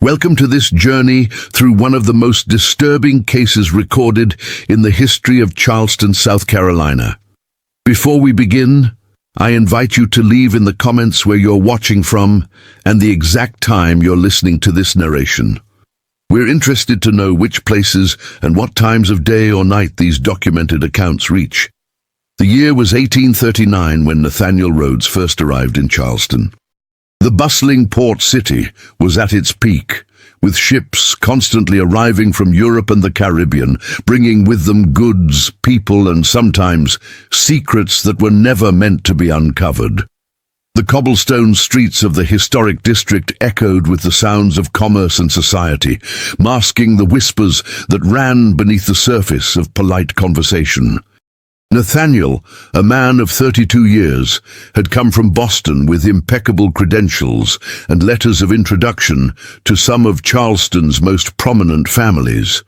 Welcome to this journey through one of the most disturbing cases recorded in the history of Charleston, South Carolina. Before we begin, I invite you to leave in the comments where you're watching from and the exact time you're listening to this narration. We're interested to know which places and what times of day or night these documented accounts reach. The year was 1839 when Nathaniel Rhodes first arrived in Charleston. The bustling port city was at its peak, with ships constantly arriving from Europe and the Caribbean, bringing with them goods, people, and sometimes secrets that were never meant to be uncovered. The cobblestone streets of the historic district echoed with the sounds of commerce and society, masking the whispers that ran beneath the surface of polite conversation. Nathaniel, a man of 32 years, had come from Boston with impeccable credentials and letters of introduction to some of Charleston's most prominent families.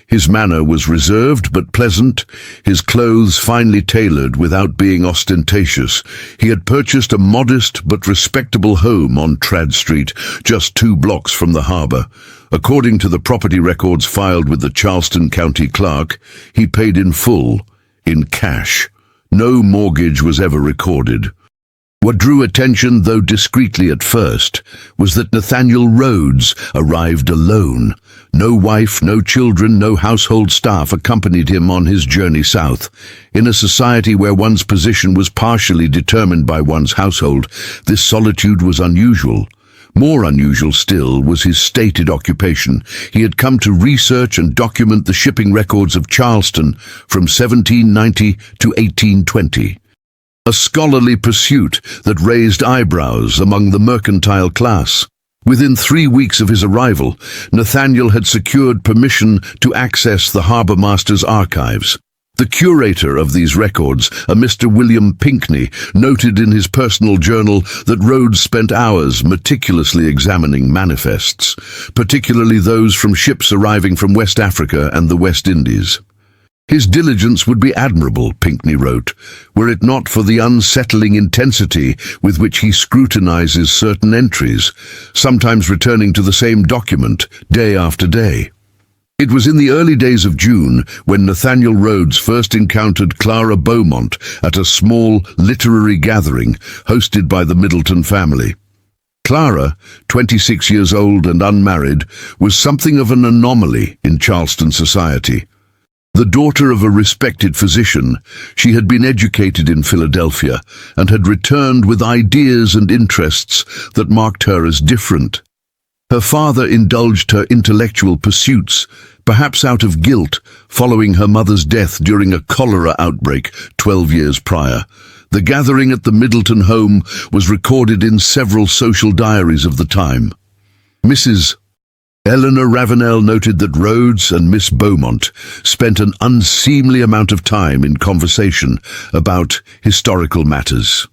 His manner was reserved but pleasant, his clothes finely tailored without being ostentatious. He had purchased a modest but respectable home on Trad Street, just 2 blocks from the harbor. According to the property records filed with the Charleston County Clerk, he paid in full, in cash. No mortgage was ever recorded. What drew attention, though discreetly at first, was that Nathaniel Rhodes arrived alone. No wife, no children, no household staff accompanied him on his journey south. In a society where one's position was partially determined by one's household, this solitude was unusual. More unusual still was his stated occupation. He had come to research and document the shipping records of Charleston from 1790 to 1820. A scholarly pursuit that raised eyebrows among the mercantile class. Within 3 weeks of his arrival, Nathaniel had secured permission to access the harbour master's archives. The curator of these records, a Mr. William Pinckney, noted in his personal journal that Rhodes spent hours meticulously examining manifests, particularly those from ships arriving from West Africa and the West Indies. His diligence would be admirable, Pinckney wrote, were it not for the unsettling intensity with which he scrutinizes certain entries, sometimes returning to the same document day after day. It was in the early days of June when Nathaniel Rhodes first encountered Clara Beaumont at a small literary gathering hosted by the Middleton family. Clara, 26 years old and unmarried, was something of an anomaly in Charleston society. The daughter of a respected physician, she had been educated in Philadelphia and had returned with ideas and interests that marked her as different. Her father indulged her intellectual pursuits, perhaps out of guilt, following her mother's death during a cholera outbreak 12 years prior. The gathering at the Middleton home was recorded in several social diaries of the time. Mrs. Eleanor Ravenel noted that Rhodes and Miss Beaumont spent an unseemly amount of time in conversation about historical matters.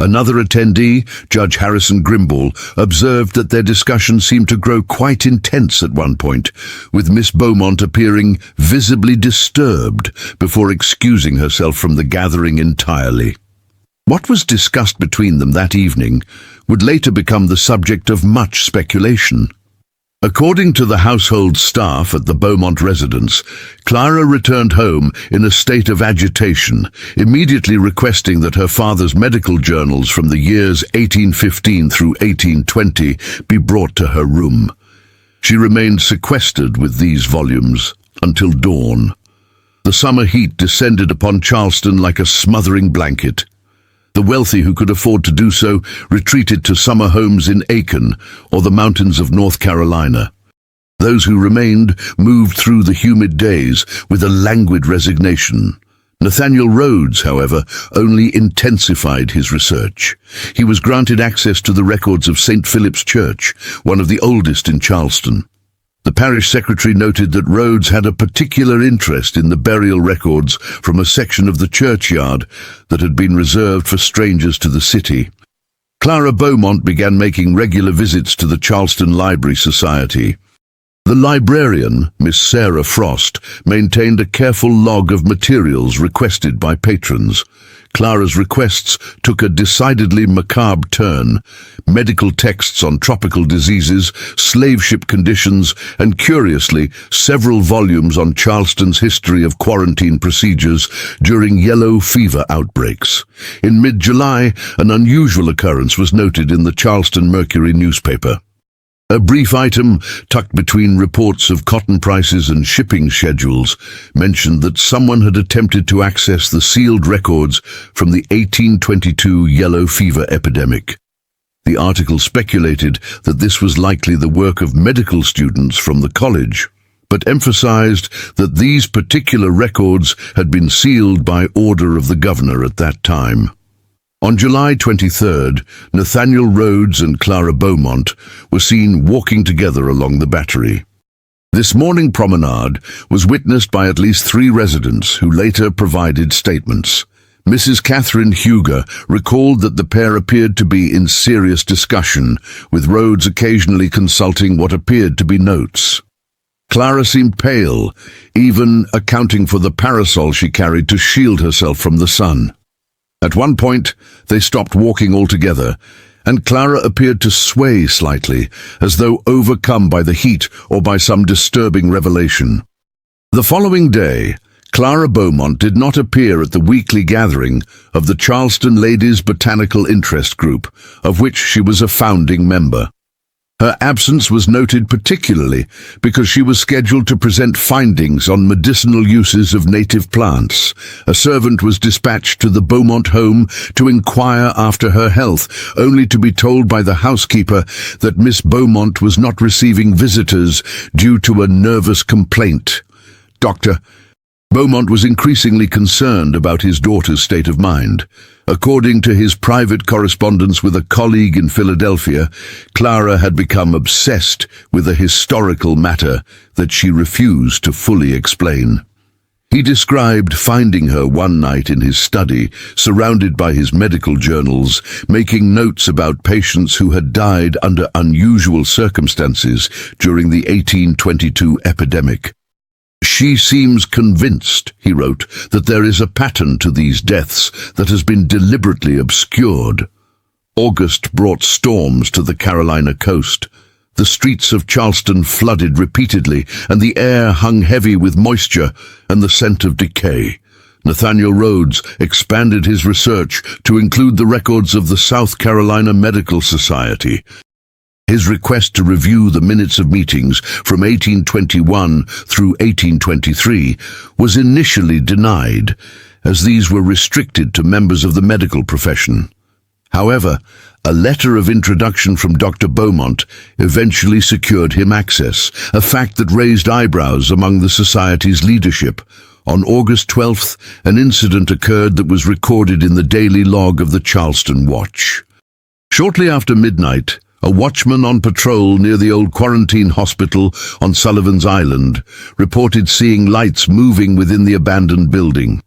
Another attendee, Judge Harrison Grimball, observed that their discussion seemed to grow quite intense at one point, with Miss Beaumont appearing visibly disturbed before excusing herself from the gathering entirely. What was discussed between them that evening would later become the subject of much speculation. According to the household staff at the Beaumont residence, Clara returned home in a state of agitation, immediately requesting that her father's medical journals from the years 1815 through 1820 be brought to her room. She remained sequestered with these volumes until dawn. The summer heat descended upon Charleston like a smothering blanket. The wealthy who could afford to do so retreated to summer homes in Aiken or the mountains of North Carolina. Those who remained moved through the humid days with a languid resignation. Nathaniel Rhodes, however, only intensified his research. He was granted access to the records of St. Philip's Church, one of the oldest in Charleston. The parish secretary noted that Rhodes had a particular interest in the burial records from a section of the churchyard that had been reserved for strangers to the city. Clara Beaumont began making regular visits to the Charleston Library Society. The librarian, Miss Sarah Frost, maintained a careful log of materials requested by patrons. Clara's requests took a decidedly macabre turn. Medical texts on tropical diseases, slave ship conditions, and curiously, several volumes on Charleston's history of quarantine procedures during yellow fever outbreaks. In mid-July, an unusual occurrence was noted in the Charleston Mercury newspaper. A brief item, tucked between reports of cotton prices and shipping schedules, mentioned that someone had attempted to access the sealed records from the 1822 yellow fever epidemic. The article speculated that this was likely the work of medical students from the college, but emphasized that these particular records had been sealed by order of the governor at that time. On July 23rd, Nathaniel Rhodes and Clara Beaumont were seen walking together along the Battery. This morning promenade was witnessed by at least 3 residents who later provided statements. Mrs. Catherine Huger recalled that the pair appeared to be in serious discussion, with Rhodes occasionally consulting what appeared to be notes. Clara seemed pale, even accounting for the parasol she carried to shield herself from the sun. At one point, they stopped walking altogether, and Clara appeared to sway slightly, as though overcome by the heat or by some disturbing revelation. The following day, Clara Beaumont did not appear at the weekly gathering of the Charleston Ladies' Botanical Interest Group, of which she was a founding member. Her absence was noted particularly because she was scheduled to present findings on medicinal uses of native plants. A servant was dispatched to the Beaumont home to inquire after her health, only to be told by the housekeeper that Miss Beaumont was not receiving visitors due to a nervous complaint. Dr. Beaumont was increasingly concerned about his daughter's state of mind. According to his private correspondence with a colleague in Philadelphia, Clara had become obsessed with a historical matter that she refused to fully explain. He described finding her one night in his study, surrounded by his medical journals, making notes about patients who had died under unusual circumstances during the 1822 epidemic. "She seems convinced," he wrote, "that there is a pattern to these deaths that has been deliberately obscured." August brought storms to the Carolina coast. The streets of Charleston flooded repeatedly, and the air hung heavy with moisture and the scent of decay. Nathaniel Rhodes expanded his research to include the records of the South Carolina Medical Society. His request to review the minutes of meetings from 1821 through 1823 was initially denied, as these were restricted to members of the medical profession. However, a letter of introduction from Dr. Beaumont eventually secured him access, a fact that raised eyebrows among the society's leadership. On August 12th, an incident occurred that was recorded in the daily log of the Charleston Watch. Shortly after midnight, a watchman on patrol near the old quarantine hospital on Sullivan's Island reported seeing lights moving within the abandoned building.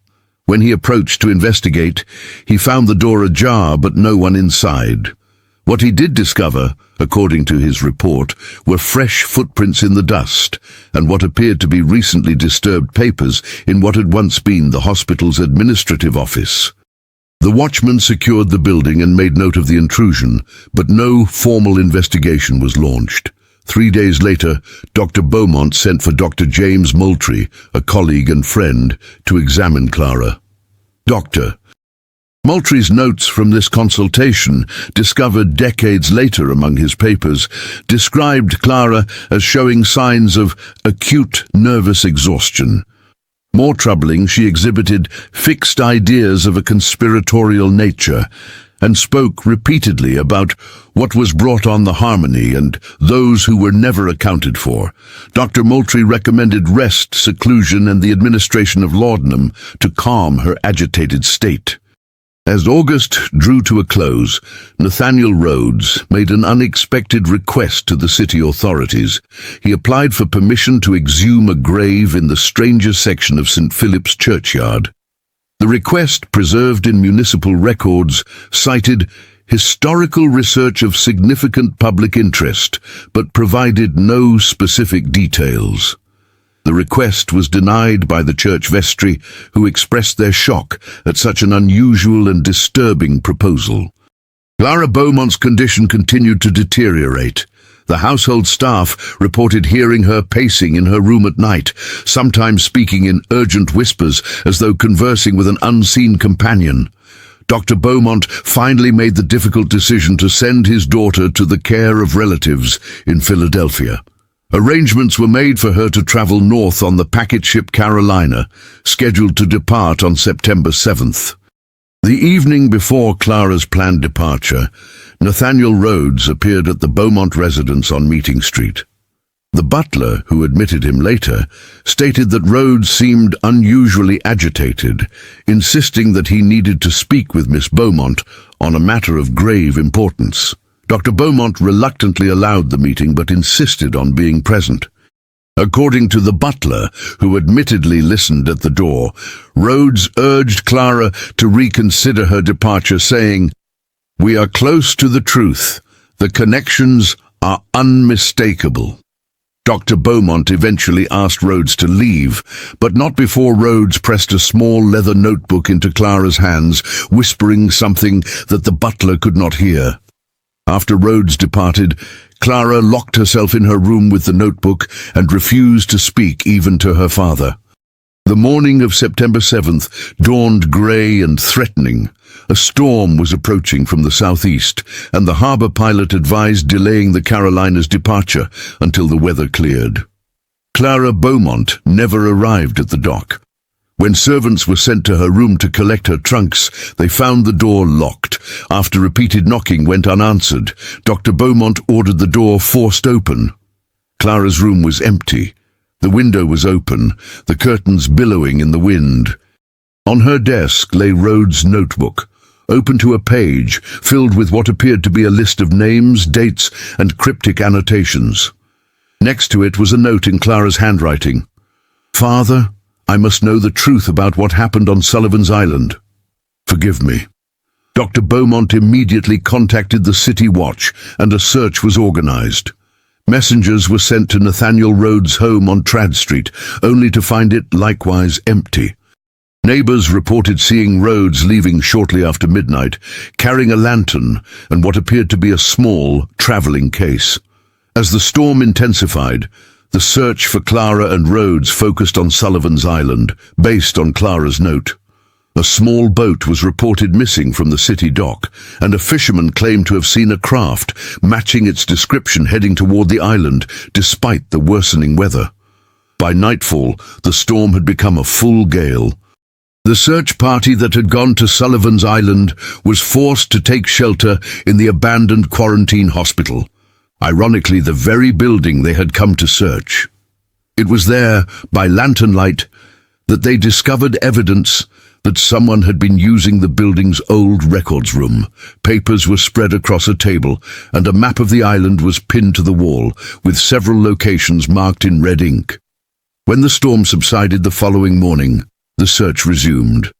When he approached to investigate, he found the door ajar but no one inside. What he did discover, according to his report, were fresh footprints in the dust and what appeared to be recently disturbed papers in what had once been the hospital's administrative office. The watchman secured the building and made note of the intrusion, but no formal investigation was launched. 3 days later, Dr. Beaumont sent for Dr. James Moultrie, a colleague and friend, to examine Clara. Dr. Moultrie's notes from this consultation, discovered decades later among his papers, described Clara as showing signs of acute nervous exhaustion. More troubling, she exhibited fixed ideas of a conspiratorial nature and spoke repeatedly about what was brought on the harmony and those who were never accounted for. Dr. Moultrie recommended rest, seclusion, and the administration of laudanum to calm her agitated state. As August drew to a close, Nathaniel Rhodes made an unexpected request to the city authorities. He applied for permission to exhume a grave in the stranger section of St. Philip's churchyard. The request, preserved in municipal records, cited historical research of significant public interest, but provided no specific details. The request was denied by the church vestry, who expressed their shock at such an unusual and disturbing proposal. Clara Beaumont's condition continued to deteriorate. The household staff reported hearing her pacing in her room at night, sometimes speaking in urgent whispers as though conversing with an unseen companion. Dr. Beaumont finally made the difficult decision to send his daughter to the care of relatives in Philadelphia. Arrangements were made for her to travel north on the packet ship Carolina, scheduled to depart on September 7th. The evening before Clara's planned departure, Nathaniel Rhodes appeared at the Beaumont residence on Meeting Street. The butler, who admitted him later, stated that Rhodes seemed unusually agitated, insisting that he needed to speak with Miss Beaumont on a matter of grave importance. Dr. Beaumont reluctantly allowed the meeting but insisted on being present. According to the butler, who admittedly listened at the door, Rhodes urged Clara to reconsider her departure, saying, "We are close to the truth. The connections are unmistakable." Dr. Beaumont eventually asked Rhodes to leave, but not before Rhodes pressed a small leather notebook into Clara's hands, whispering something that the butler could not hear. After Rhodes departed, Clara locked herself in her room with the notebook and refused to speak even to her father. The morning of September 7th dawned grey and threatening. A storm was approaching from the southeast, and the harbour pilot advised delaying the Carolina's departure until the weather cleared. Clara Beaumont never arrived at the dock. When servants were sent to her room to collect her trunks, they found the door locked. After repeated knocking went unanswered, Dr. Beaumont ordered the door forced open. Clara's room was empty. The window was open, the curtains billowing in the wind. On her desk lay Rhodes' notebook, open to a page filled with what appeared to be a list of names, dates, and cryptic annotations. Next to it was a note in Clara's handwriting. "Father, I must know the truth about what happened on Sullivan's Island. Forgive me." Dr. Beaumont immediately contacted the City Watch, and a search was organized. Messengers were sent to Nathaniel Rhodes' home on Trad Street, only to find it likewise empty. Neighbors reported seeing Rhodes leaving shortly after midnight, carrying a lantern and what appeared to be a small traveling case. As the storm intensified, the search for Clara and Rhodes focused on Sullivan's Island, based on Clara's note. A small boat was reported missing from the city dock, and a fisherman claimed to have seen a craft matching its description heading toward the island, despite the worsening weather. By nightfall, the storm had become a full gale. The search party that had gone to Sullivan's Island was forced to take shelter in the abandoned quarantine hospital, ironically the very building they had come to search. It was there, by lantern light, that they discovered evidence that someone had been using the building's old records room. Papers were spread across a table, and a map of the island was pinned to the wall, with several locations marked in red ink. When the storm subsided the following morning, the search resumed.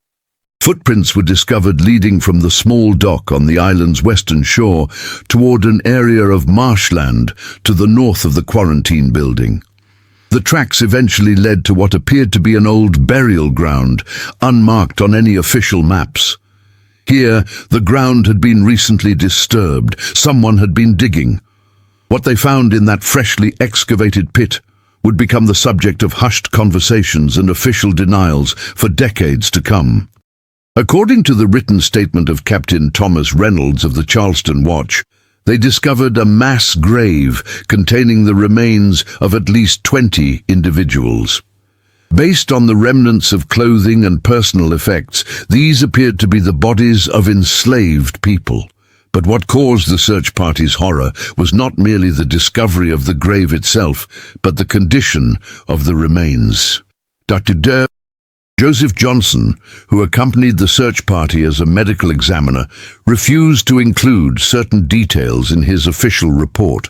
Footprints were discovered leading from the small dock on the island's western shore toward an area of marshland to the north of the quarantine building. The tracks eventually led to what appeared to be an old burial ground, unmarked on any official maps. Here, the ground had been recently disturbed. Someone had been digging. What they found in that freshly excavated pit would become the subject of hushed conversations and official denials for decades to come. According to the written statement of Captain Thomas Reynolds of the Charleston Watch, they discovered a mass grave containing the remains of at least 20 individuals. Based on the remnants of clothing and personal effects, these appeared to be the bodies of enslaved people. But what caused the search party's horror was not merely the discovery of the grave itself, but the condition of the remains. Dr. Joseph Johnson, who accompanied the search party as a medical examiner, refused to include certain details in his official report.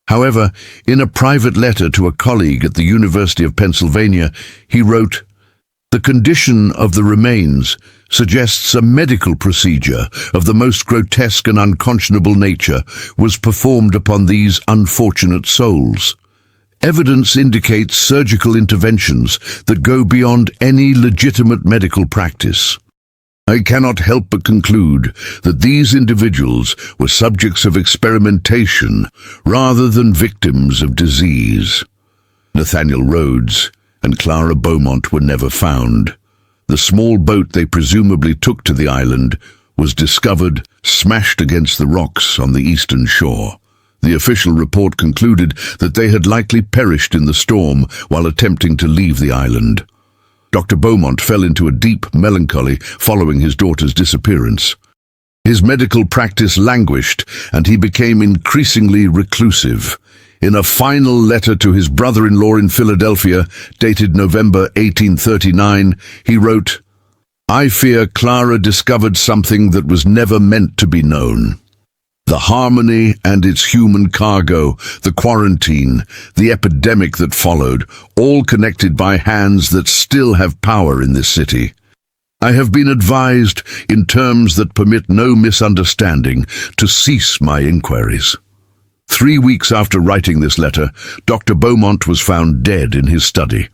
However, in a private letter to a colleague at the University of Pennsylvania, he wrote, "The condition of the remains suggests a medical procedure of the most grotesque and unconscionable nature was performed upon these unfortunate souls. Evidence indicates surgical interventions that go beyond any legitimate medical practice. I cannot help but conclude that these individuals were subjects of experimentation rather than victims of disease. Nathaniel Rhodes and Clara Beaumont were never found. The small boat they presumably took to the island was discovered smashed against the rocks on the eastern shore. The official report concluded that they had likely perished in the storm while attempting to leave the island. Dr. Beaumont fell into a deep melancholy following his daughter's disappearance. His medical practice languished, and he became increasingly reclusive. In a final letter to his brother-in-law in Philadelphia, dated November 1839, he wrote, "I fear Clara discovered something that was never meant to be known. The Harmony and its human cargo, the quarantine, the epidemic that followed, all connected by hands that still have power in this city. I have been advised, in terms that permit no misunderstanding, to cease my inquiries." 3 weeks after writing this letter, Dr. Beaumont was found dead in his study.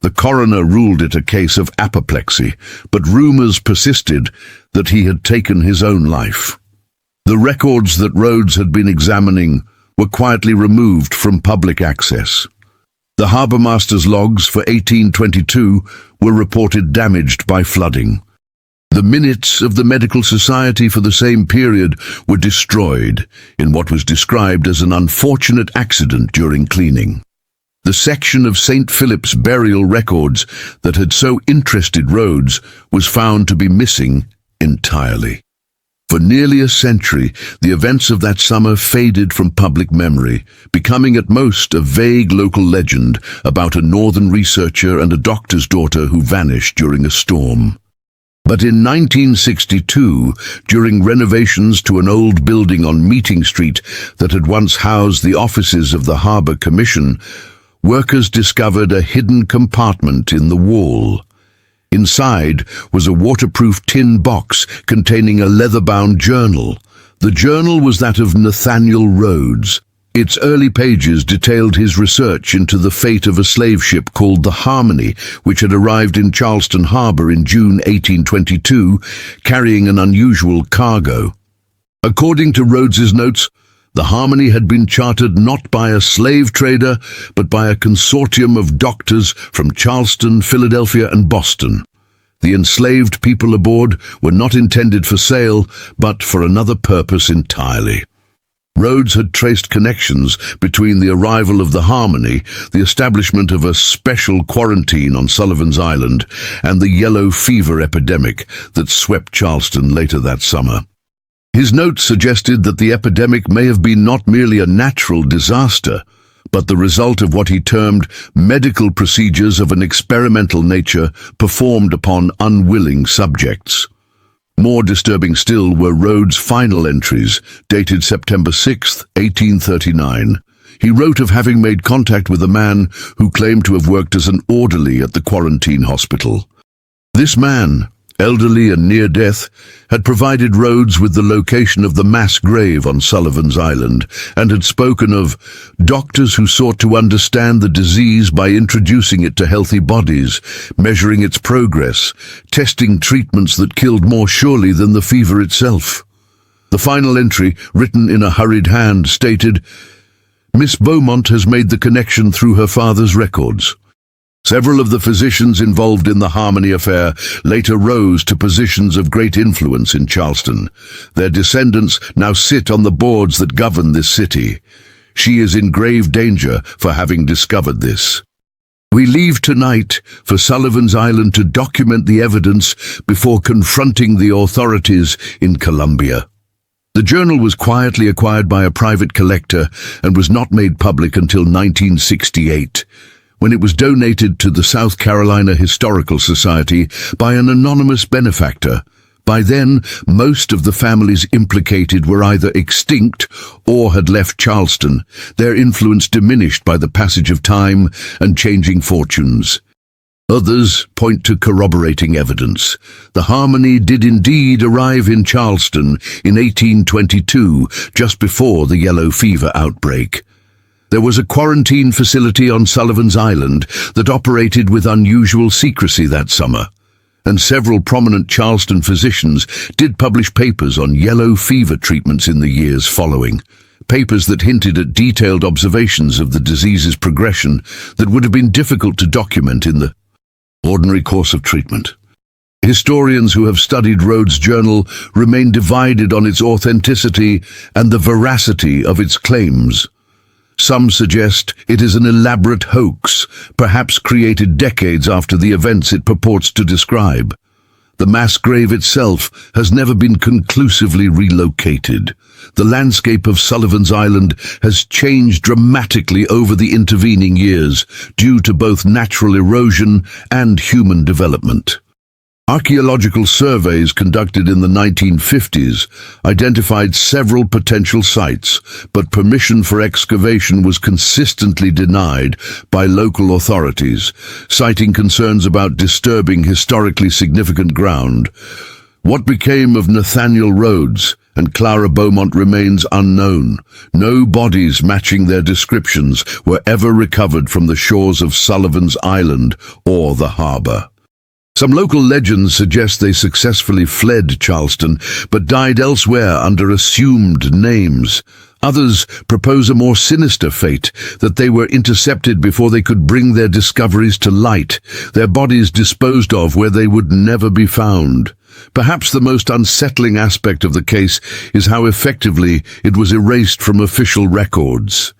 The coroner ruled it a case of apoplexy, but rumors persisted that he had taken his own life. The records that Rhodes had been examining were quietly removed from public access. The harbourmaster's logs for 1822 were reported damaged by flooding. The minutes of the Medical Society for the same period were destroyed in what was described as an unfortunate accident during cleaning. The section of St. Philip's burial records that had so interested Rhodes was found to be missing entirely. For nearly a century, the events of that summer faded from public memory, becoming at most a vague local legend about a northern researcher and a doctor's daughter who vanished during a storm. But in 1962, during renovations to an old building on Meeting Street that had once housed the offices of the Harbour Commission, workers discovered a hidden compartment in the wall. Inside was a waterproof tin box containing a leather-bound journal. The journal was that of Nathaniel Rhodes. Its early pages detailed his research into the fate of a slave ship called the Harmony, which had arrived in Charleston Harbour in June 1822, carrying an unusual cargo. According to Rhodes's notes, the Harmony had been chartered not by a slave trader, but by a consortium of doctors from Charleston, Philadelphia, and Boston. The enslaved people aboard were not intended for sale, but for another purpose entirely. Rhodes had traced connections between the arrival of the Harmony, the establishment of a special quarantine on Sullivan's Island, and the yellow fever epidemic that swept Charleston later that summer. His notes suggested that the epidemic may have been not merely a natural disaster, but the result of what he termed medical procedures of an experimental nature performed upon unwilling subjects. More disturbing still were Rhodes' final entries, dated September 6, 1839. He wrote of having made contact with a man who claimed to have worked as an orderly at the quarantine hospital. This man, elderly and near death, had provided Rhodes with the location of the mass grave on Sullivan's Island and had spoken of doctors who sought to understand the disease by introducing it to healthy bodies, measuring its progress, testing treatments that killed more surely than the fever itself. The final entry, written in a hurried hand, stated, "Miss Beaumont has made the connection through her father's records." Several of the physicians involved in the Harmony affair later rose to positions of great influence in Charleston. Their descendants now sit on the boards that govern this city. She is in grave danger for having discovered this. We leave tonight for Sullivan's Island to document the evidence before confronting the authorities in Columbia. The journal was quietly acquired by a private collector and was not made public until 1968. When it was donated to the South Carolina Historical Society by an anonymous benefactor. By then, most of the families implicated were either extinct or had left Charleston, their influence diminished by the passage of time and changing fortunes. Others point to corroborating evidence. The Harmony did indeed arrive in Charleston in 1822, just before the yellow fever outbreak. There was a quarantine facility on Sullivan's Island that operated with unusual secrecy that summer, and several prominent Charleston physicians did publish papers on yellow fever treatments in the years following, papers that hinted at detailed observations of the disease's progression that would have been difficult to document in the ordinary course of treatment. Historians who have studied Rhodes' journal remain divided on its authenticity and the veracity of its claims. Some suggest it is an elaborate hoax, perhaps created decades after the events it purports to describe. The mass grave itself has never been conclusively relocated. The landscape of Sullivan's Island has changed dramatically over the intervening years due to both natural erosion and human development. Archaeological surveys conducted in the 1950s identified several potential sites, but permission for excavation was consistently denied by local authorities, citing concerns about disturbing historically significant ground. What became of Nathaniel Rhodes and Clara Beaumont remains unknown. No bodies matching their descriptions were ever recovered from the shores of Sullivan's Island or the harbor. Some local legends suggest they successfully fled Charleston, but died elsewhere under assumed names. Others propose a more sinister fate, that they were intercepted before they could bring their discoveries to light, their bodies disposed of where they would never be found. Perhaps the most unsettling aspect of the case is how effectively it was erased from official records.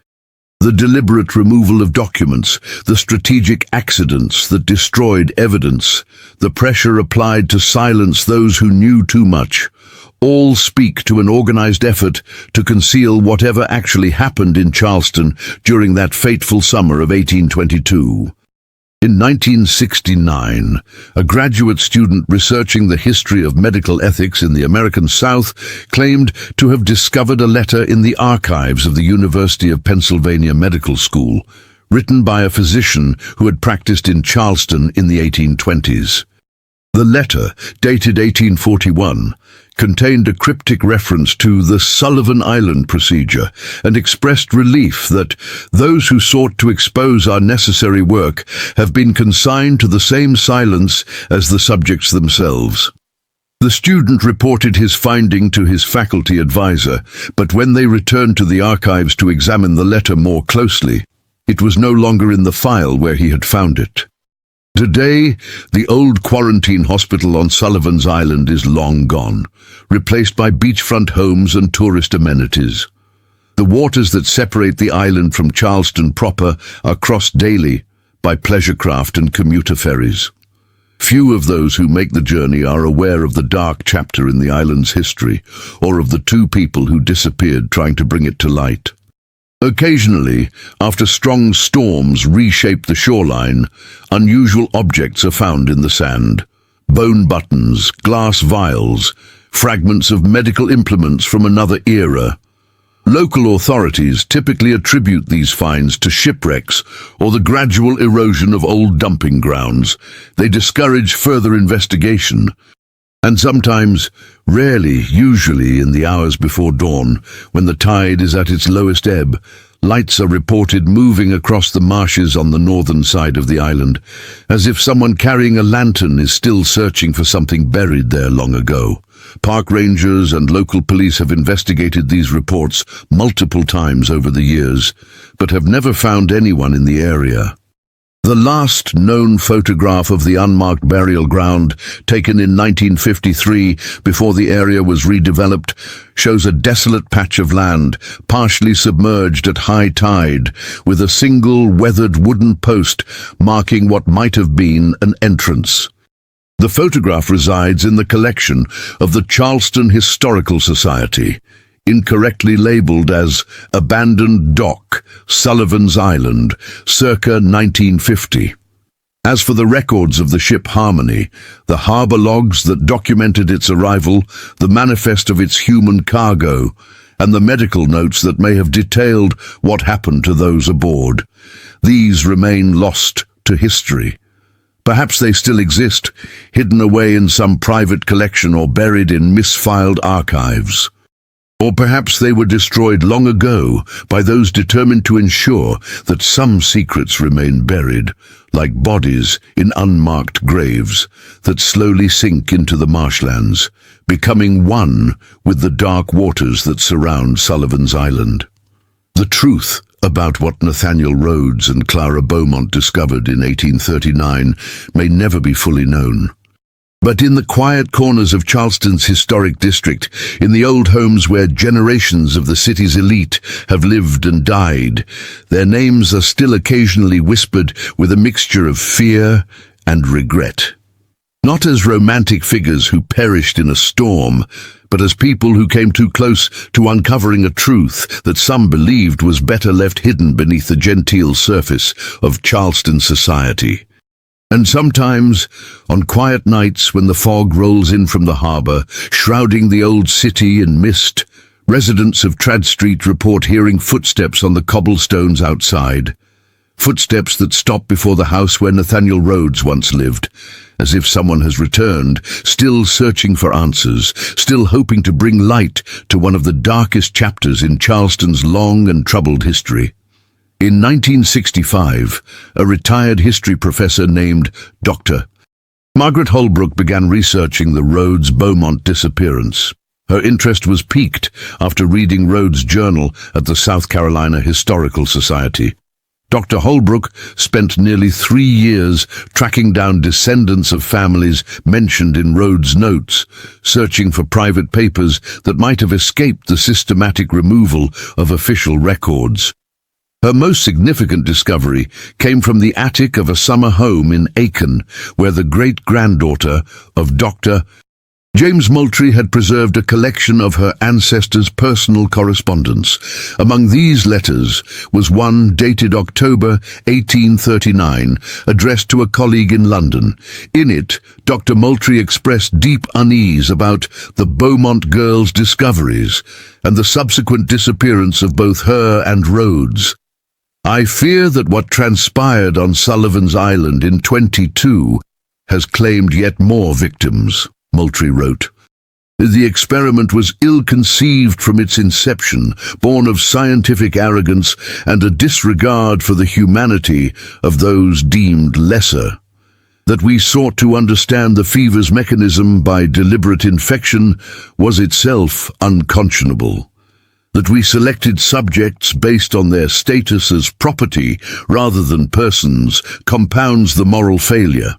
The deliberate removal of documents, the strategic accidents that destroyed evidence, the pressure applied to silence those who knew too much, all speak to an organized effort to conceal whatever actually happened in Charleston during that fateful summer of 1822. In 1969, a graduate student researching the history of medical ethics in the American South claimed to have discovered a letter in the archives of the University of Pennsylvania Medical School, written by a physician who had practiced in Charleston in the 1820s. The letter, dated 1841, contained a cryptic reference to the Sullivan Island procedure and expressed relief that those who sought to expose our necessary work have been consigned to the same silence as the subjects themselves. The student reported his finding to his faculty advisor, but when they returned to the archives to examine the letter more closely, it was no longer in the file where he had found it. Today, the old quarantine hospital on Sullivan's Island is long gone, replaced by beachfront homes and tourist amenities. The waters that separate the island from Charleston proper are crossed daily by pleasure craft and commuter ferries. Few of those who make the journey are aware of the dark chapter in the island's history, or of the two people who disappeared trying to bring it to light. Occasionally, after strong storms reshape the shoreline, unusual objects are found in the sand. Bone buttons, glass vials, fragments of medical implements from another era. Local authorities typically attribute these finds to shipwrecks or the gradual erosion of old dumping grounds. They discourage further investigation. And sometimes, rarely, usually in the hours before dawn, when the tide is at its lowest ebb, lights are reported moving across the marshes on the northern side of the island, as if someone carrying a lantern is still searching for something buried there long ago. Park rangers and local police have investigated these reports multiple times over the years, but have never found anyone in the area. The last known photograph of the unmarked burial ground, taken in 1953 before the area was redeveloped, shows a desolate patch of land, partially submerged at high tide, with a single weathered wooden post marking what might have been an entrance. The photograph resides in the collection of the Charleston Historical Society, incorrectly labeled as Abandoned Dock, Sullivan's Island, circa 1950. As for the records of the ship Harmony, the harbor logs that documented its arrival, the manifest of its human cargo, and the medical notes that may have detailed what happened to those aboard, these remain lost to history. Perhaps they still exist, hidden away in some private collection or buried in misfiled archives. Or perhaps they were destroyed long ago by those determined to ensure that some secrets remain buried, like bodies in unmarked graves that slowly sink into the marshlands, becoming one with the dark waters that surround Sullivan's Island. The truth about what Nathaniel Rhodes and Clara Beaumont discovered in 1839 may never be fully known. But in the quiet corners of Charleston's historic district, in the old homes where generations of the city's elite have lived and died, their names are still occasionally whispered with a mixture of fear and regret. Not as romantic figures who perished in a storm, but as people who came too close to uncovering a truth that some believed was better left hidden beneath the genteel surface of Charleston society. And sometimes, on quiet nights when the fog rolls in from the harbor, shrouding the old city in mist, residents of Trad Street report hearing footsteps on the cobblestones outside. Footsteps that stop before the house where Nathaniel Rhodes once lived, as if someone has returned, still searching for answers, still hoping to bring light to one of the darkest chapters in Charleston's long and troubled history. In 1965, a retired history professor named Dr. Margaret Holbrook began researching the Rhodes-Beaumont disappearance. Her interest was piqued after reading Rhodes' journal at the South Carolina Historical Society. Dr. Holbrook spent nearly 3 years tracking down descendants of families mentioned in Rhodes' notes, searching for private papers that might have escaped the systematic removal of official records. Her most significant discovery came from the attic of a summer home in Aiken, where the great-granddaughter of Dr. James Moultrie had preserved a collection of her ancestors' personal correspondence. Among these letters was one dated October 1839, addressed to a colleague in London. In it, Dr. Moultrie expressed deep unease about the Beaumont girls' discoveries and the subsequent disappearance of both her and Rhodes. "I fear that what transpired on Sullivan's Island in 22 has claimed yet more victims," Moultrie wrote. "The experiment was ill-conceived from its inception, born of scientific arrogance and a disregard for the humanity of those deemed lesser. That we sought to understand the fever's mechanism by deliberate infection was itself unconscionable. That we selected subjects based on their status as property rather than persons compounds the moral failure.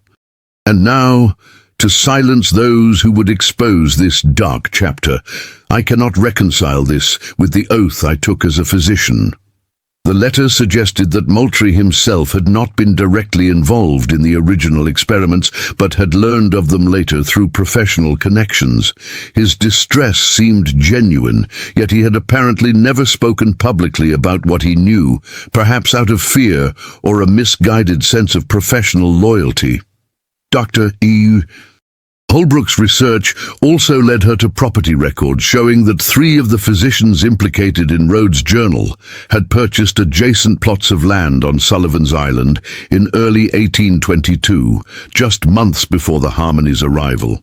And now, to silence those who would expose this dark chapter, I cannot reconcile this with the oath I took as a physician." The letter suggested that Moultrie himself had not been directly involved in the original experiments, but had learned of them later through professional connections. His distress seemed genuine, yet he had apparently never spoken publicly about what he knew, perhaps out of fear or a misguided sense of professional loyalty. Dr. E. Holbrook's research also led her to property records showing that 3 of the physicians implicated in Rhodes' journal had purchased adjacent plots of land on Sullivan's Island in early 1822, just months before the Harmony's arrival.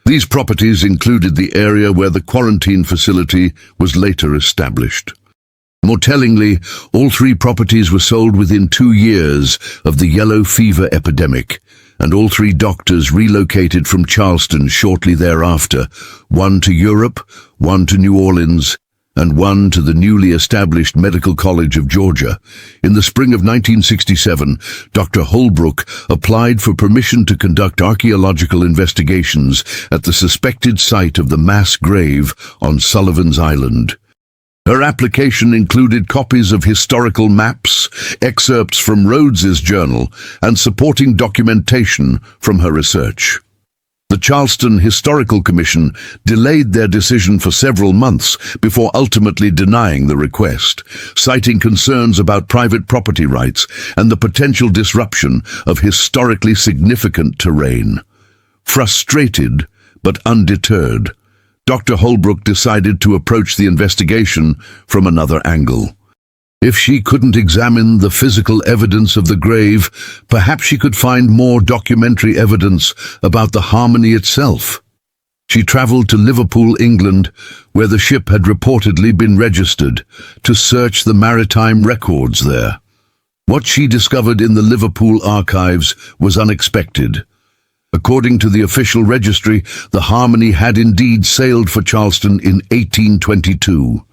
These properties included the area where the quarantine facility was later established. More tellingly, all 3 properties were sold within 2 years of the yellow fever epidemic, and all 3 doctors relocated from Charleston shortly thereafter, one to Europe, one to New Orleans, and one to the newly established Medical College of Georgia. In the spring of 1967, Dr. Holbrook applied for permission to conduct archaeological investigations at the suspected site of the mass grave on Sullivan's Island. Her application included copies of historical maps, excerpts from Rhodes's journal, and supporting documentation from her research. The Charleston Historical Commission delayed their decision for several months before ultimately denying the request, citing concerns about private property rights and the potential disruption of historically significant terrain. Frustrated but undeterred, Dr. Holbrook decided to approach the investigation from another angle. If she couldn't examine the physical evidence of the grave, perhaps she could find more documentary evidence about the Harmony itself. She travelled to Liverpool, England, where the ship had reportedly been registered, to search the maritime records there. What she discovered in the Liverpool archives was unexpected. According to the official registry, the Harmony had indeed sailed for Charleston in 1822.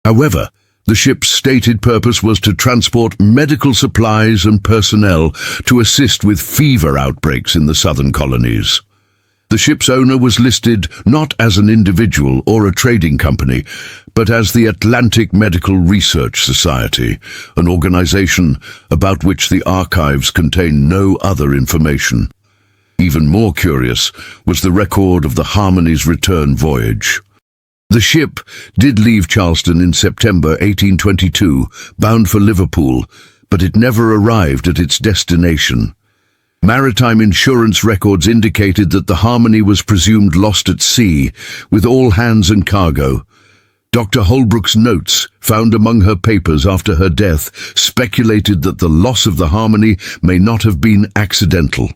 However, the ship's stated purpose was to transport medical supplies and personnel to assist with fever outbreaks in the southern colonies. The ship's owner was listed not as an individual or a trading company, but as the Atlantic Medical Research Society, an organization about which the archives contain no other information. Even more curious was the record of the Harmony's return voyage. The ship did leave Charleston in September 1822, bound for Liverpool, but it never arrived at its destination. Maritime insurance records indicated that the Harmony was presumed lost at sea, with all hands and cargo. Dr. Holbrook's notes, found among her papers after her death, speculated that the loss of the Harmony may not have been accidental.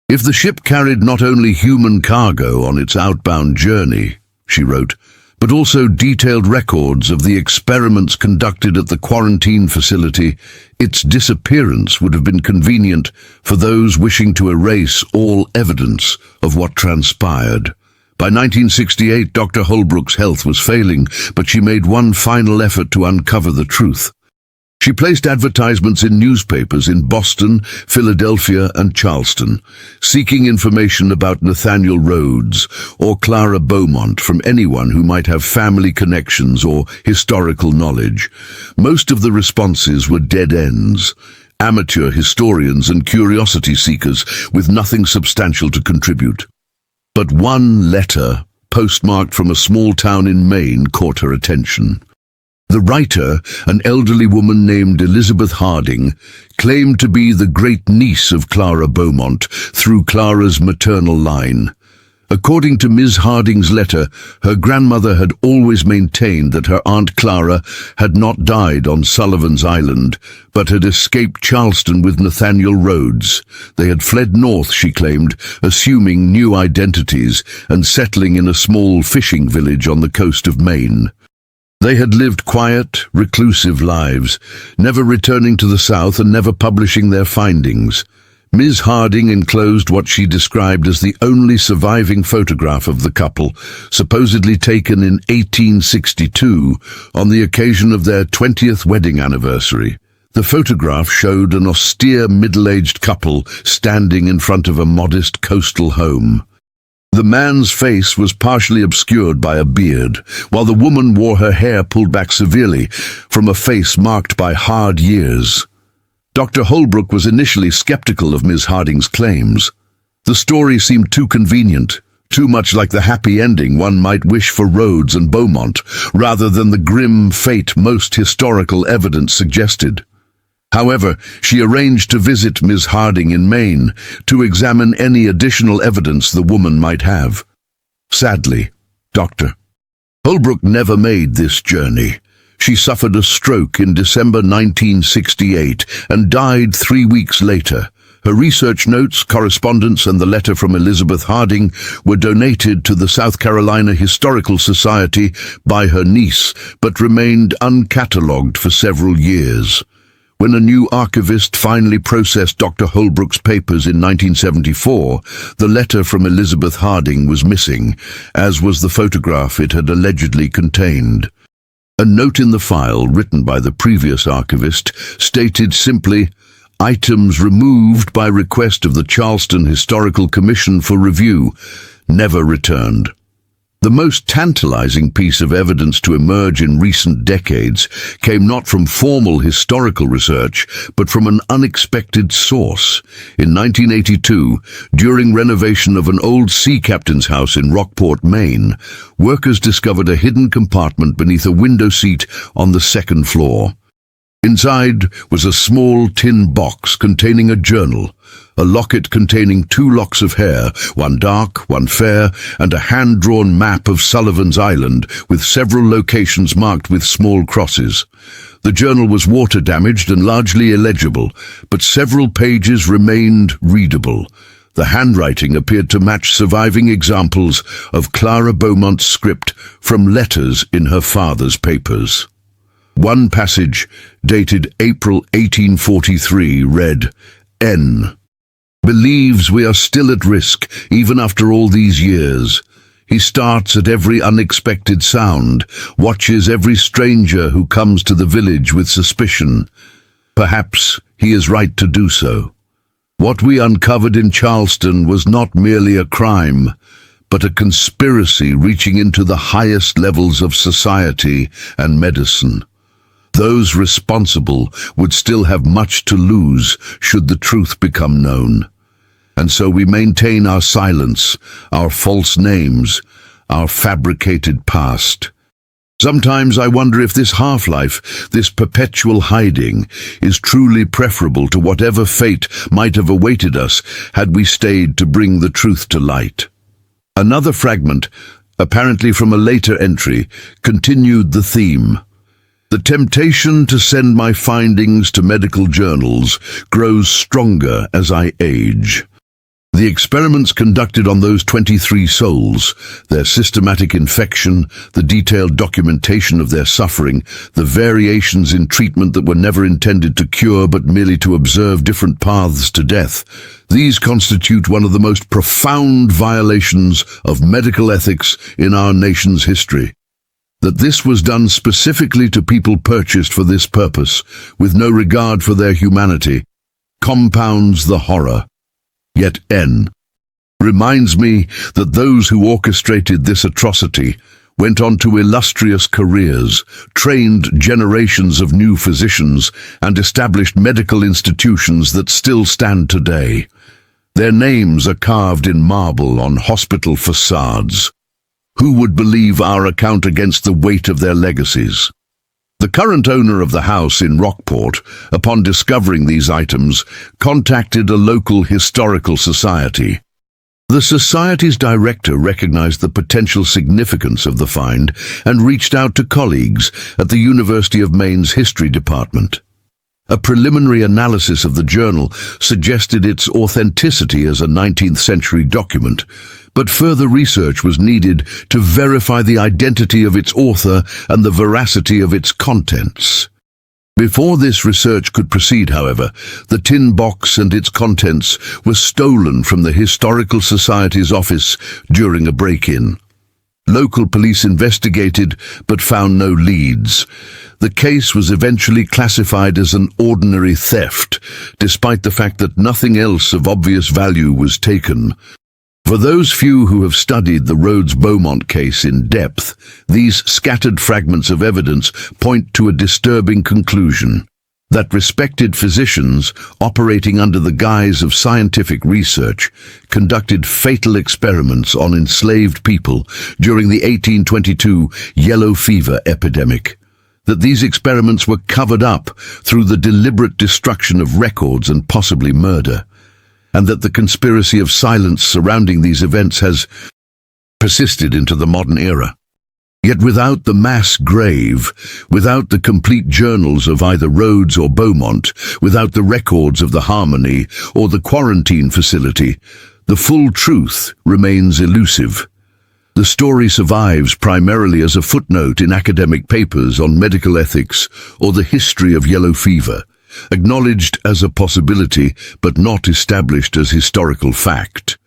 If the ship carried not only human cargo on its outbound journey, she wrote, but also detailed records of the experiments conducted at the quarantine facility, its disappearance would have been convenient for those wishing to erase all evidence of what transpired. By 1968, Dr. Holbrook's health was failing, but she made one final effort to uncover the truth. She placed advertisements in newspapers in Boston, Philadelphia, and Charleston, seeking information about Nathaniel Rhodes or Clara Beaumont from anyone who might have family connections or historical knowledge. Most of the responses were dead ends, amateur historians and curiosity seekers with nothing substantial to contribute. But one letter, postmarked from a small town in Maine, caught her attention. The writer, an elderly woman named Elizabeth Harding, claimed to be the great-niece of Clara Beaumont through Clara's maternal line. According to Ms. Harding's letter, her grandmother had always maintained that her Aunt Clara had not died on Sullivan's Island, but had escaped Charleston with Nathaniel Rhodes. They had fled north, she claimed, assuming new identities and settling in a small fishing village on the coast of Maine. They had lived quiet, reclusive lives, never returning to the South and never publishing their findings. Ms. Harding enclosed what she described as the only surviving photograph of the couple, supposedly taken in 1862 on the occasion of their 20th wedding anniversary. The photograph showed an austere middle-aged couple standing in front of a modest coastal home. The man's face was partially obscured by a beard, while the woman wore her hair pulled back severely from a face marked by hard years. Dr. Holbrook was initially skeptical of Ms. Harding's claims. The story seemed too convenient, too much like the happy ending one might wish for Rhodes and Beaumont, rather than the grim fate most historical evidence suggested. However, she arranged to visit Ms. Harding in Maine to examine any additional evidence the woman might have. Sadly, Dr. Holbrook never made this journey. She suffered a stroke in December 1968 and died 3 weeks later. Her research notes, correspondence, and the letter from Elizabeth Harding were donated to the South Carolina Historical Society by her niece, but remained uncatalogued for several years. When a new archivist finally processed Dr. Holbrook's papers in 1974, the letter from Elizabeth Harding was missing, as was the photograph it had allegedly contained. A note in the file, written by the previous archivist, stated simply, "Items removed by request of the Charleston Historical Commission for review, never returned." The most tantalizing piece of evidence to emerge in recent decades came not from formal historical research, but from an unexpected source. In 1982, during renovation of an old sea captain's house in Rockport, Maine, workers discovered a hidden compartment beneath a window seat on the second floor. Inside was a small tin box containing a journal, a locket containing 2 locks of hair, one dark, one fair, and a hand-drawn map of Sullivan's Island with several locations marked with small crosses. The journal was water-damaged and largely illegible, but several pages remained readable. The handwriting appeared to match surviving examples of Clara Beaumont's script from letters in her father's papers. One passage, dated April 1843, read, "N. believes we are still at risk even after all these years. He starts at every unexpected sound, watches every stranger who comes to the village with suspicion. Perhaps he is right to do so. What we uncovered in Charleston was not merely a crime, but a conspiracy reaching into the highest levels of society and medicine. Those responsible would still have much to lose should the truth become known. And so we maintain our silence, our false names, our fabricated past. Sometimes I wonder if this half-life, this perpetual hiding, is truly preferable to whatever fate might have awaited us had we stayed to bring the truth to light." Another fragment, apparently from a later entry, continued the theme. "The temptation to send my findings to medical journals grows stronger as I age. The experiments conducted on those 23 souls, their systematic infection, the detailed documentation of their suffering, the variations in treatment that were never intended to cure but merely to observe different paths to death, these constitute one of the most profound violations of medical ethics in our nation's history. That this was done specifically to people purchased for this purpose, with no regard for their humanity, compounds the horror. Yet N. reminds me that those who orchestrated this atrocity went on to illustrious careers, trained generations of new physicians, and established medical institutions that still stand today. Their names are carved in marble on hospital facades. Who would believe our account against the weight of their legacies? The current owner of the house in Rockport, upon discovering these items, contacted a local historical society. The society's director recognized the potential significance of the find and reached out to colleagues at the University of Maine's History Department. A preliminary analysis of the journal suggested its authenticity as a 19th century document, but further research was needed to verify the identity of its author and the veracity of its contents. Before this research could proceed, however, the tin box and its contents were stolen from the Historical Society's office during a break-in. Local police investigated but found no leads. The case was eventually classified as an ordinary theft, despite the fact that nothing else of obvious value was taken. For those few who have studied the Rhodes-Beaumont case in depth, these scattered fragments of evidence point to a disturbing conclusion: that respected physicians, operating under the guise of scientific research, conducted fatal experiments on enslaved people during the 1822 yellow fever epidemic. That these experiments were covered up through the deliberate destruction of records and possibly murder, and that the conspiracy of silence surrounding these events has persisted into the modern era. Yet without the mass grave, without the complete journals of either Rhodes or Beaumont, without the records of the Harmony or the quarantine facility, the full truth remains elusive. The story survives primarily as a footnote in academic papers on medical ethics or the history of yellow fever, acknowledged as a possibility but not established as historical fact.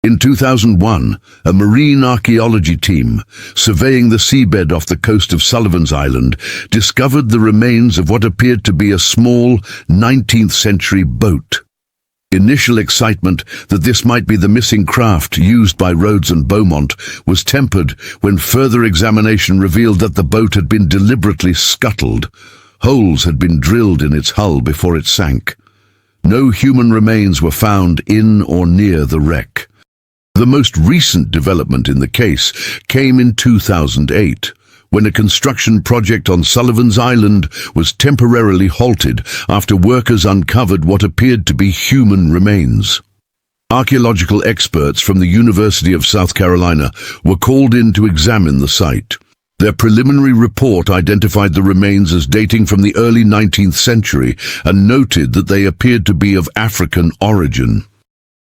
In 2001, a marine archaeology team, surveying the seabed off the coast of Sullivan's Island, discovered the remains of what appeared to be a small 19th century boat. Initial excitement that this might be the missing craft used by Rhodes and Beaumont was tempered when further examination revealed that the boat had been deliberately scuttled. Holes had been drilled in its hull before it sank. No human remains were found in or near the wreck. The most recent development in the case came in 2008, when a construction project on Sullivan's Island was temporarily halted after workers uncovered what appeared to be human remains. Archaeological experts from the University of South Carolina were called in to examine the site. Their preliminary report identified the remains as dating from the early 19th century and noted that they appeared to be of African origin.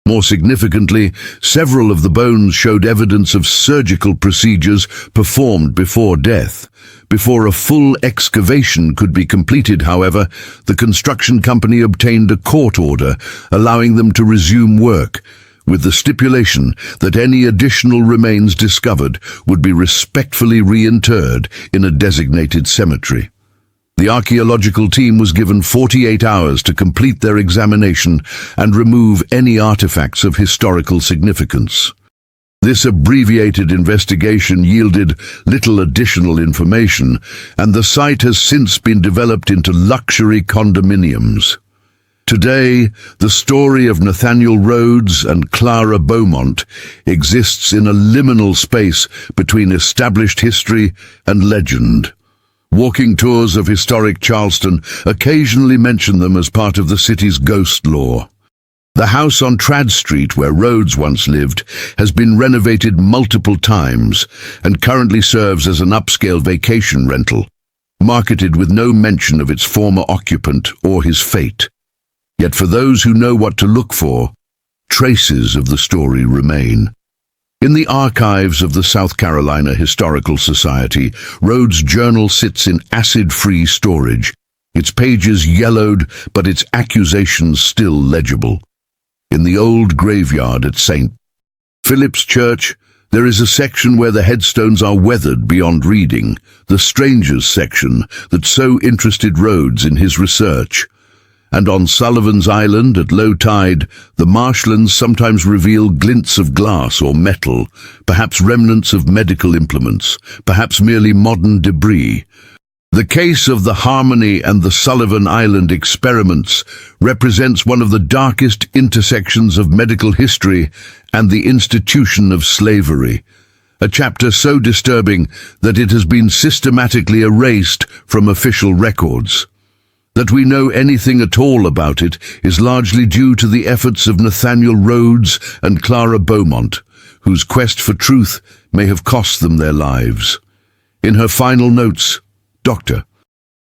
More significantly, several of the bones showed evidence of surgical procedures performed before death. Before a full excavation could be completed, however, the construction company obtained a court order allowing them to resume work, with the stipulation that any additional remains discovered would be respectfully reinterred in a designated cemetery. The archaeological team was given 48 hours to complete their examination and remove any artifacts of historical significance. This abbreviated investigation yielded little additional information, and the site has since been developed into luxury condominiums. Today, the story of Nathaniel Rhodes and Clara Beaumont exists in a liminal space between established history and legend. Walking tours of historic Charleston occasionally mention them as part of the city's ghost lore. The house on Trad Street, where Rhodes once lived, has been renovated multiple times and currently serves as an upscale vacation rental, marketed with no mention of its former occupant or his fate. Yet for those who know what to look for, traces of the story remain. In the archives of the South Carolina Historical Society, Rhodes' journal sits in acid-free storage, its pages yellowed but its accusations still legible. In the old graveyard at St. Philip's Church, there is a section where the headstones are weathered beyond reading, the strangers section that so interested Rhodes in his research. And on Sullivan's Island at low tide, the marshlands sometimes reveal glints of glass or metal, perhaps remnants of medical implements, perhaps merely modern debris. The case of the Harmony and the Sullivan Island experiments represents one of the darkest intersections of medical history and the institution of slavery, a chapter so disturbing that it has been systematically erased from official records. That we know anything at all about it is largely due to the efforts of Nathaniel Rhodes and Clara Beaumont, whose quest for truth may have cost them their lives. In her final notes, Dr.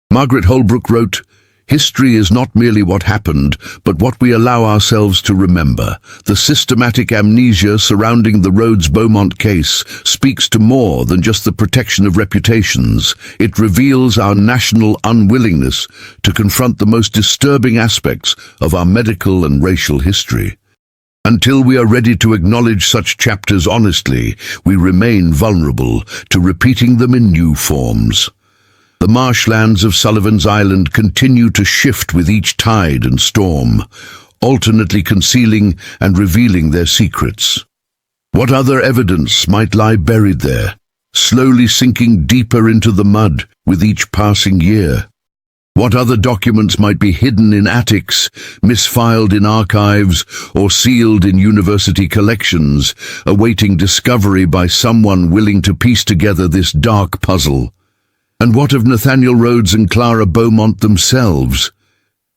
Margaret Holbrook wrote, "History is not merely what happened, but what we allow ourselves to remember. The systematic amnesia surrounding the Rhodes-Beaumont case speaks to more than just the protection of reputations. It reveals our national unwillingness to confront the most disturbing aspects of our medical and racial history. Until we are ready to acknowledge such chapters honestly, we remain vulnerable to repeating them in new forms." The marshlands of Sullivan's Island continue to shift with each tide and storm, alternately concealing and revealing their secrets. What other evidence might lie buried there, slowly sinking deeper into the mud with each passing year? What other documents might be hidden in attics, misfiled in archives, or sealed in university collections, awaiting discovery by someone willing to piece together this dark puzzle? And what of Nathaniel Rhodes and Clara Beaumont themselves?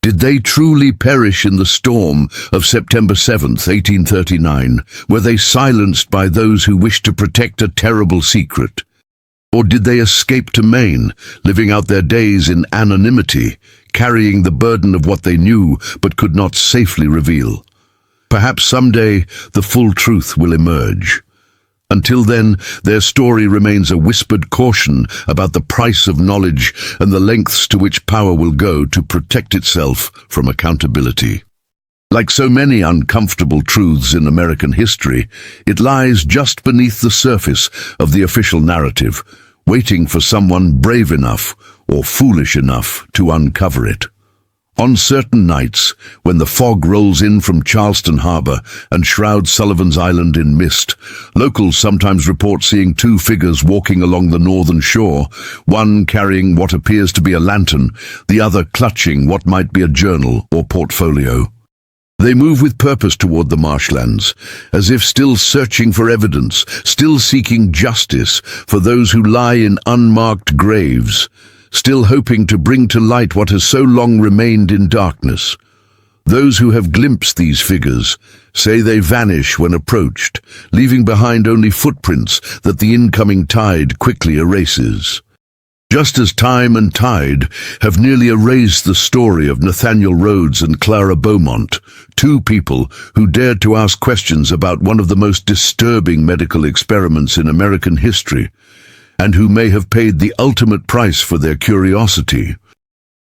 Did they truly perish in the storm of September 7th, 1839? Were they silenced by those who wished to protect a terrible secret? Or did they escape to Maine, living out their days in anonymity, carrying the burden of what they knew but could not safely reveal? Perhaps someday the full truth will emerge. Until then, their story remains a whispered caution about the price of knowledge and the lengths to which power will go to protect itself from accountability. Like so many uncomfortable truths in American history, it lies just beneath the surface of the official narrative, waiting for someone brave enough or foolish enough to uncover it. On certain nights, when the fog rolls in from Charleston Harbor and shrouds Sullivan's Island in mist, locals sometimes report seeing two figures walking along the northern shore, one carrying what appears to be a lantern, the other clutching what might be a journal or portfolio. They move with purpose toward the marshlands, as if still searching for evidence, still seeking justice for those who lie in unmarked graves, still hoping to bring to light what has so long remained in darkness. Those who have glimpsed these figures say they vanish when approached, leaving behind only footprints that the incoming tide quickly erases. Just as time and tide have nearly erased the story of Nathaniel Rhodes and Clara Beaumont, two people who dared to ask questions about one of the most disturbing medical experiments in American history, and who may have paid the ultimate price for their curiosity.